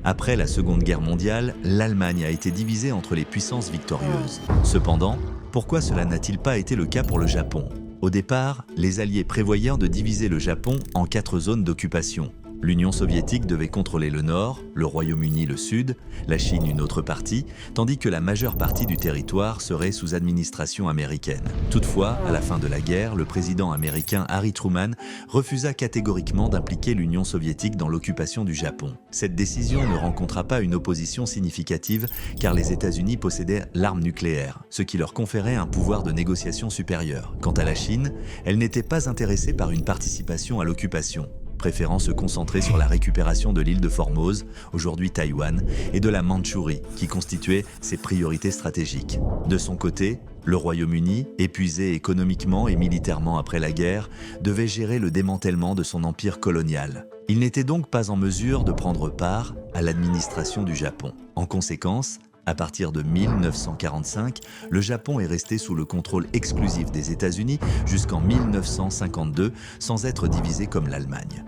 Après la Seconde Guerre mondiale, l'Allemagne a été divisée entre les puissances victorieuses. Cependant, pourquoi cela n'a-t-il pas été le cas pour le Japon? Au départ, les Alliés prévoyèrent de diviser le Japon en 4 zones d'occupation. L'Union soviétique devait contrôler le nord, le Royaume-Uni le sud, la Chine une autre partie, tandis que la majeure partie du territoire serait sous administration américaine. Toutefois, à la fin de la guerre, le président américain Harry Truman refusa catégoriquement d'impliquer l'Union soviétique dans l'occupation du Japon. Cette décision ne rencontra pas une opposition significative car les États-Unis possédaient l'arme nucléaire, ce qui leur conférait un pouvoir de négociation supérieur. Quant à la Chine, elle n'était pas intéressée par une participation à l'occupation, préférant se concentrer sur la récupération de l'île de Formose, aujourd'hui Taïwan, et de la Mandchourie, qui constituaient ses priorités stratégiques. De son côté, le Royaume-Uni, épuisé économiquement et militairement après la guerre, devait gérer le démantèlement de son empire colonial. Il n'était donc pas en mesure de prendre part à l'administration du Japon. En conséquence, à partir de 1945, le Japon est resté sous le contrôle exclusif des États-Unis jusqu'en 1952, sans être divisé comme l'Allemagne.